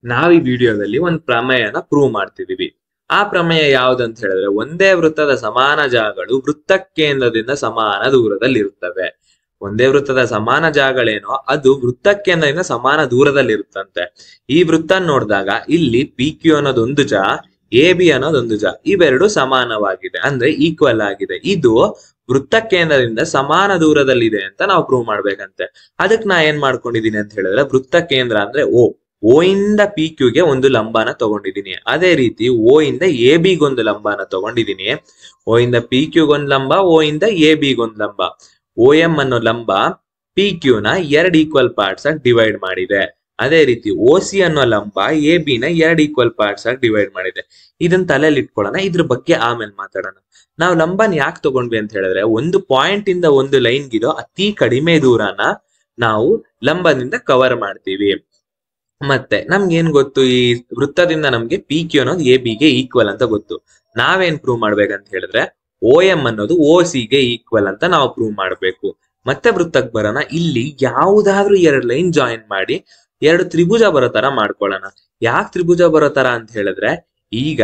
ನಾವ್ ಈ ವಿಡಿಯೋದಲ್ಲಿ ಒಂದು ಪ್ರಮೇಯನ ಪ್ರೂವ್ ಮಾಡ್ತಿದೀವಿ. ಆ ಪ್ರಮೇಯ ಯಾವ್ದಂತ ಹೇಳಿದ್ರೆ, ಒಂದೇ ವೃತ್ತದ ಸಮಾನ ಜಾಗಗಳು ವೃತ್ತ ಕೇಂದ್ರದಿಂದ ಸಮಾನ ದೂರದಲ್ಲಿ ಇರುತ್ತವೆ. ಒಂದೇ ವೃತ್ತದ ಸಮಾನ ಜಾಗಗಳೇನೋ ಅದು ವೃತ್ತ ಕೇಂದ್ರದಿಂದ ಸಮಾನ ದೂರದಲ್ಲಿ ಇರುತ್ತಂತೆ. ಈ ವೃತ್ತ ನೋಡಿದಾಗ ಇಲ್ಲಿ ಪಿ ಕ್ಯೂ ಅನ್ನೋದೊಂದು ಜಾ, ಎ ಬಿ ಅನ್ನೋದೊಂದು ಜಾ, ಇವೆರಡು ಸಮಾನವಾಗಿದೆ ಅಂದ್ರೆ ಈಕ್ವಲ್ ಆಗಿದೆ. ಇದು ವೃತ್ತ ಕೇಂದ್ರದಿಂದ ಸಮಾನ ದೂರದಲ್ಲಿದೆ ಅಂತ ನಾವು ಪ್ರೂವ್ ಮಾಡ್ಬೇಕಂತೆ. ಅದಕ್ಕೆ ನಾ ಏನ್ ಮಾಡ್ಕೊಂಡಿದೀನಿ ಅಂತ ಹೇಳಿದ್ರೆ, ವೃತ್ತ ಕೇಂದ್ರ ಅಂದ್ರೆ ಓ ಇಂದ ಪಿ ಕ್ಯೂಗೆ ಒಂದು ಲಂಬನ ತಗೊಂಡಿದ್ದೀನಿ. ಅದೇ ರೀತಿ ಓ ಇಂದ ಎ ಬಿಗೊಂದು ಲಂಬನ ತಗೊಂಡಿದ್ದೀನಿ. ಓ ಇಂದ ಪಿ ಕ್ಯೂಗೊಂದು ಲಂಬ, ಓ ಇಂದ ಎ ಬಿಗೊಂದು ಲಂಬ. ಓ ಎಂ ಅನ್ನೋ ಲಂಬ ಪಿ ಕ್ಯೂ ನ ಎರಡು ಈಕ್ವಲ್ ಪಾರ್ಟ್ಸ್ ಆಗಿ ಡಿವೈಡ್ ಮಾಡಿದೆ. ಅದೇ ರೀತಿ ಓ ಸಿ ಅನ್ನೋ ಲಂಬ ಎ ಬಿ ನ ಎರಡು ಈಕ್ವಲ್ ಪಾರ್ಟ್ಸ್ ಆಗಿ ಡಿವೈಡ್ ಮಾಡಿದೆ. ಇದನ್ನ ತಲೆಯಲ್ಲಿ ಇಟ್ಕೊಳ್ಳೋಣ, ಇದ್ರ ಬಗ್ಗೆ ಆಮೇಲೆ ಮಾತಾಡೋಣ. ನಾವು ಲಂಬನ್ ಯಾಕೆ ತಗೊಂಡ್ವಿ ಅಂತ ಹೇಳಿದ್ರೆ, ಒಂದು ಪಾಯಿಂಟ್ ಇಂದ ಒಂದು ಲೈನ್ ಗಿರೋ ಅತಿ ಕಡಿಮೆ ದೂರನ ನಾವು ಲಂಬದಿಂದ ಕವರ್ ಮಾಡ್ತೀವಿ. ಮತ್ತೆ ನಮ್ಗೆ ಏನ್ ಗೊತ್ತು, ಈ ವೃತ್ತದಿಂದ ನಮ್ಗೆ ಪಿ ಕ್ಯೂ ಅನ್ನೋದು ಎ ಬಿಗೆ ಈಕ್ವಲ್ ಅಂತ ಗೊತ್ತು. ನಾವೇನ್ ಪ್ರೂವ್ ಮಾಡ್ಬೇಕಂತ ಹೇಳಿದ್ರೆ, ಓ ಎಂ ಅನ್ನೋದು ಓ ಸಿ ಗೆ ಈಕ್ವಲ್ ಅಂತ ನಾವು ಪ್ರೂವ್ ಮಾಡ್ಬೇಕು. ಮತ್ತೆ ವೃತ್ತಕ್ಕೆ ಬರೋಣ. ಇಲ್ಲಿ ಯಾವುದಾದ್ರೂ ಎರಡು ಲೈನ್ ಜಾಯಿನ್ ಮಾಡಿ ಎರಡು ತ್ರಿಭುಜ ಬರೋ ತರ ಮಾಡ್ಕೊಳ್ಳೋಣ. ಯಾಕೆ ತ್ರಿಭುಜ ಬರೋ ತರ ಅಂತ ಹೇಳಿದ್ರೆ, ಈಗ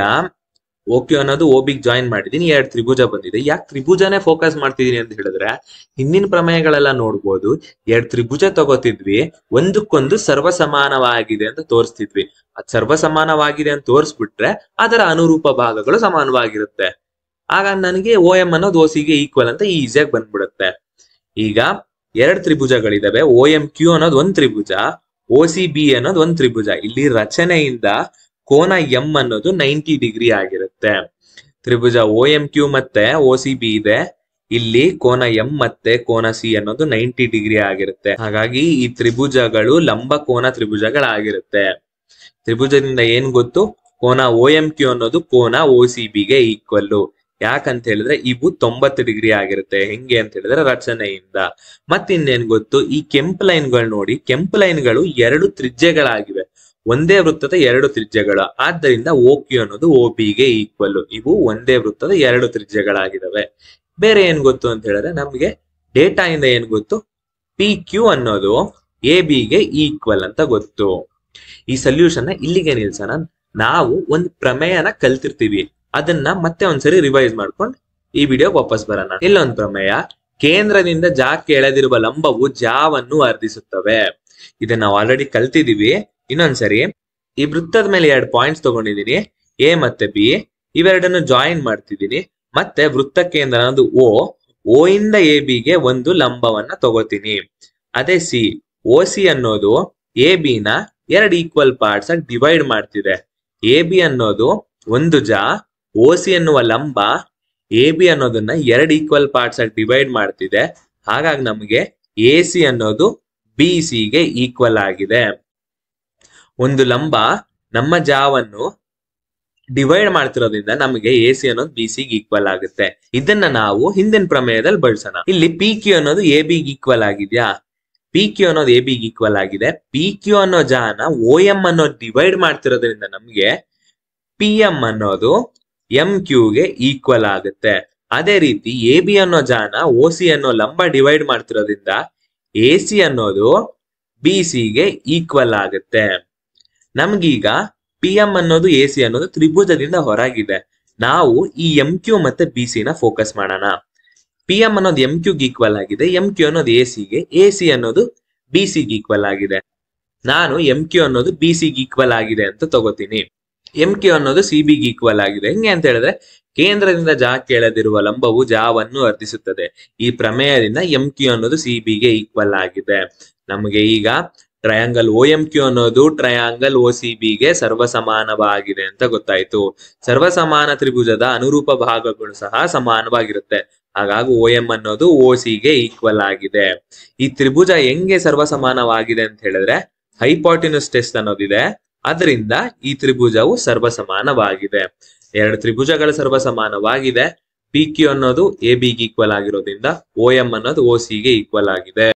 ಓ ಕ್ಯೂ ಅನ್ನೋದು ಓ ಬಿಗ್ ಜಾಯಿನ್ ಮಾಡಿದೀನಿ, ಎರಡು ತ್ರಿಭುಜ ಬಂದಿದೆ. ಯಾಕೆ ತ್ರಿಭುಜನೇ ಫೋಕಸ್ ಮಾಡ್ತಿದೀನಿ ಅಂತ ಹೇಳಿದ್ರೆ, ಹಿಂದಿನ ಪ್ರಮೇಯಗಳೆಲ್ಲ ನೋಡ್ಬೋದು, ಎರಡು ತ್ರಿಭುಜ ತಗೋತಿದ್ವಿ, ಒಂದಕ್ಕೊಂದು ಸರ್ವಸಮಾನವಾಗಿದೆ ಅಂತ ತೋರಿಸ್ತಿದ್ವಿ. ಅದ್ ಸರ್ವಸಮಾನವಾಗಿದೆ ಅಂತ ತೋರಿಸ್ಬಿಟ್ರೆ ಅದರ ಅನುರೂಪ ಭಾಗಗಳು ಸಮಾನವಾಗಿರುತ್ತೆ. ಆಗ ನನಗೆ ಓ ಎಂ ಅನ್ನೋದು ಓ ಸಿಗೆ ಈಕ್ವಲ್ ಅಂತ ಈಸಿಯಾಗಿ ಬಂದ್ಬಿಡುತ್ತೆ. ಈಗ ಎರಡು ತ್ರಿಭುಜಗಳಿದಾವೆ. ಓ ಎಂ ಕ್ಯೂ ಅನ್ನೋದು ಒಂದ್ ತ್ರಿಭುಜ, ಓ ಸಿ ಬಿ ಅನ್ನೋದು ಒಂದ್ ತ್ರಿಭುಜ. ಇಲ್ಲಿ ರಚನೆಯಿಂದ ಕೋನ ಎಂ ಅನ್ನೋದು 90 ಡಿಗ್ರಿ ಆಗಿರುತ್ತೆ. ತ್ರಿಭುಜ ಓ ಎಂ ಕ್ಯೂ ಮತ್ತೆ ಓ ಸಿ ಬಿ ಇದೆ. ಇಲ್ಲಿ ಕೋನ ಎಂ ಮತ್ತೆ ಕೋನ ಸಿ ಅನ್ನೋದು 90 ಡಿಗ್ರಿ ಆಗಿರುತ್ತೆ. ಹಾಗಾಗಿ ಈ ತ್ರಿಭುಜಗಳು ಲಂಬ ಕೋನ ತ್ರಿಭುಜಗಳಾಗಿರುತ್ತೆ. ತ್ರಿಭುಜದಿಂದ ಏನ್ ಗೊತ್ತು, ಕೋನ ಓ ಎಂ ಕ್ಯೂ ಅನ್ನೋದು ಕೋನ ಓ ಸಿ ಬಿಗೆ ಈಕ್ವಲ್. ಯಾಕಂತ ಹೇಳಿದ್ರೆ ಇವು 90 ಡಿಗ್ರಿ ಆಗಿರುತ್ತೆ. ಹೆಂಗೆ ಅಂತ ಹೇಳಿದ್ರೆ ರಚನೆಯಿಂದ. ಮತ್ತಿನ್ನೇನ್ ಗೊತ್ತು, ಈ ಕೆಂಪು ಲೈನ್ಗಳು ನೋಡಿ, ಕೆಂಪು ಲೈನ್ಗಳು ಎರಡು ತ್ರಿಜ್ಯಗಳಾಗಿವೆ. ಒಂದೇ ವೃತ್ತದ ಎರಡು ತ್ರಿಜ್ಯಗಳು. ಆದ್ದರಿಂದ ಓ ಕ್ಯೂ ಅನ್ನೋದು ಓ ಬಿಗೆ ಈಕ್ವಲ್. ಇವು ಒಂದೇ ವೃತ್ತದ ಎರಡು ತ್ರಿಜ್ಯಗಳಾಗಿದ್ದಾವೆ. ಬೇರೆ ಏನ್ ಗೊತ್ತು ಅಂತ ಹೇಳಿದ್ರೆ, ನಮ್ಗೆ ಡೇಟಾ ಇಂದ ಏನ್ ಗೊತ್ತು, ಪಿ ಕ್ಯೂ ಅನ್ನೋದು ಎ ಬಿಗೆ ಈಕ್ವಲ್ ಅಂತ ಗೊತ್ತು. ಈ ಸೊಲ್ಯೂಷನ್ ಇಲ್ಲಿಗೆ ನಿಲ್ಸೋಣ. ನಾವು ಒಂದು ಪ್ರಮೇಯನ ಕಲ್ತಿರ್ತೀವಿ, ಅದನ್ನ ಮತ್ತೆ ಒಂದ್ಸರಿ ರಿವೈಸ್ ಮಾಡ್ಕೊಂಡು ಈ ವಿಡಿಯೋ ವಾಪಸ್ ಬರೋಣ. ಇಲ್ಲೊಂದು ಪ್ರಮೇಯ, ಕೇಂದ್ರದಿಂದ ಜಾಕ್ಕೆ ಎಳೆದಿರುವ ಲಂಬವು ಜಾವನ್ನು ವರ್ಧಿಸುತ್ತವೆ. ಇದನ್ನ ನಾವು ಆಲ್ರೆಡಿ ಕಲ್ತಿದೀವಿ. ಇನ್ನೊಂದ್ಸರಿ, ಈ ವೃತ್ತದ ಮೇಲೆ ಎರಡು ಪಾಯಿಂಟ್ಸ್ ತಗೊಂಡಿದೀನಿ, ಎ ಮತ್ತೆ ಬಿ. ಇವೆರಡನ್ನು ಜಾಯಿನ್ ಮಾಡ್ತಿದ್ದೀನಿ. ಮತ್ತೆ ವೃತ್ತ ಕೇಂದ್ರ ಅನ್ನೋದು ಓ ಇಂದ ಎ ಬಿಗೆ ಒಂದು ಲಂಬವನ್ನ ತಗೋತೀನಿ. ಅದೇ ಸಿ, ಓ ಸಿ ಅನ್ನೋದು ಎ ಬಿ ನ ಎರಡು ಈಕ್ವಲ್ ಪಾರ್ಟ್ಸ್ ಆಗಿ ಡಿವೈಡ್ ಮಾಡ್ತಿದೆ. ಎ ಬಿ ಅನ್ನೋದು ಒಂದು ಜಾ, ಓ ಸಿ ಅನ್ನುವ ಲಂಬ ಎ ಬಿ ಅನ್ನೋದನ್ನ ಎರಡು ಈಕ್ವಲ್ ಪಾರ್ಟ್ಸ್ ಆಗಿ ಡಿವೈಡ್ ಮಾಡ್ತಿದೆ. ಹಾಗಾಗಿ ನಮಗೆ ಎ ಸಿ ಅನ್ನೋದು ಬಿ ಸಿ ಗೆ ಈಕ್ವಲ್ ಆಗಿದೆ. ಒಂದು ಲಂಬ ನಮ್ಮ ಜಾವನ್ನು ಡಿವೈಡ್ ಮಾಡ್ತಿರೋದ್ರಿಂದ ನಮಗೆ ಎ ಸಿ ಅನ್ನೋದು ಬಿ ಸಿ ಈಕ್ವಲ್ ಆಗುತ್ತೆ. ಇದನ್ನ ನಾವು ಹಿಂದಿನ ಪ್ರಮೇಯದಲ್ಲಿ ಬಳಸೋಣ. ಇಲ್ಲಿ ಪಿ ಕ್ಯೂ ಅನ್ನೋದು ಎ ಬಿ ಈಕ್ವಲ್ ಆಗಿದ್ಯಾ? ಪಿ ಕ್ಯೂ ಅನ್ನೋದು ಎ ಬಿ ಈಕ್ವಲ್ ಆಗಿದೆ. ಪಿ ಕ್ಯೂ ಅನ್ನೋ ಜಾನ ಓ ಎಂ ಅನ್ನೋದು ಡಿವೈಡ್ ಮಾಡ್ತಿರೋದ್ರಿಂದ ನಮ್ಗೆ ಪಿ ಎಂ ಅನ್ನೋದು ಎಂ ಕ್ಯೂಗೆ ಈಕ್ವಲ್ ಆಗುತ್ತೆ. ಅದೇ ರೀತಿ ಎ ಬಿ ಅನ್ನೋ ಜಾನ ಓ ಸಿ ಅನ್ನೋ ಲಂಬ ಡಿವೈಡ್ ಮಾಡ್ತಿರೋದ್ರಿಂದ ಎ ಸಿ ಅನ್ನೋದು ಬಿ ಸಿಗೆ ಈಕ್ವಲ್ ಆಗುತ್ತೆ. ನಮ್ಗೀಗ ಪಿ ಎಂ ಅನ್ನೋದು ಎ ಸಿ ಅನ್ನೋದು ತ್ರಿಭುಜದಿಂದ ಹೊರಗಿದೆ. ನಾವು ಈ ಎಂ ಕ್ಯೂ ಮತ್ತೆ ಬಿ ಸಿ ನ ಫೋಕಸ್ ಮಾಡೋಣ. ಪಿ ಎಂ ಅನ್ನೋದು ಎಂ ಕ್ಯೂಗೆ ಈಕ್ವಲ್ ಆಗಿದೆ, ಎಂ ಕ್ಯೂ ಅನ್ನೋದು ಎ ಸಿಗೆ, ಎ ಸಿ ಅನ್ನೋದು ಬಿ ಸಿಗೆ ಈಕ್ವಲ್ ಆಗಿದೆ. ನಾನು ಎಂ ಕ್ಯೂ ಅನ್ನೋದು ಬಿ ಸಿಗೆ ಈಕ್ವಲ್ ಆಗಿದೆ ಅಂತ ತಗೋತೀನಿ. ಎಂ ಕ್ಯೂ ಅನ್ನೋದು ಸಿ ಬಿಗೆ ಈಕ್ವಲ್ ಆಗಿದೆ. ಹೆಂಗೆ ಅಂತ ಹೇಳಿದ್ರೆ, ಕೇಂದ್ರದಿಂದ ಜಾಕ್ಕೆ ಎಳೆದಿರುವ ಲಂಬವು ಜಾವನ್ನು ವರ್ಧಿಸುತ್ತದೆ. ಈ ಪ್ರಮೇಯದಿಂದ ಎಂ ಕ್ಯೂ ಅನ್ನೋದು ಸಿ ಬಿಗೆ ಈಕ್ವಲ್ ಆಗಿದೆ. ನಮಗೆ ಈಗ ಟ್ರಯಾಂಗಲ್ ಓ ಎಂ ಕ್ಯೂ ಅನ್ನೋದು ಟ್ರಯಾಂಗಲ್ ಓ ಸಿ ಬಿಗೆ ಸರ್ವಸಮಾನವಾಗಿದೆ ಅಂತ ಗೊತ್ತಾಯ್ತು. ಸರ್ವಸಮಾನ ತ್ರಿಭುಜದ ಅನುರೂಪ ಭಾಗಗಳು ಸಹ ಸಮಾನವಾಗಿರುತ್ತೆ. ಹಾಗಾಗಿ ಓ ಎಂ ಅನ್ನೋದು ಓ ಸಿಗೆ ಈಕ್ವಲ್ ಆಗಿದೆ. ಈ ತ್ರಿಭುಜ ಹೆಂಗೆ ಸರ್ವಸಮಾನವಾಗಿದೆ ಅಂತ ಹೇಳಿದ್ರೆ, ಹೈಪಾಟಿನಸ್ ಟೆಸ್ಟ್ ಅನ್ನೋದಿದೆ, ಅದರಿಂದ ಈ ತ್ರಿಭುಜವು ಸರ್ವಸಮಾನವಾಗಿದೆ. ಎರಡು ತ್ರಿಭುಜಗಳ ಸರ್ವಸಮಾನವಾಗಿದೆ. ಪಿ ಕ್ಯೂ ಅನ್ನೋದು ಎ ಬಿಗೆ ಈಕ್ವಲ್ ಆಗಿರೋದ್ರಿಂದ ಓ ಎಂ ಅನ್ನೋದು ಓ ಸಿಗೆ ಈಕ್ವಲ್ ಆಗಿದೆ.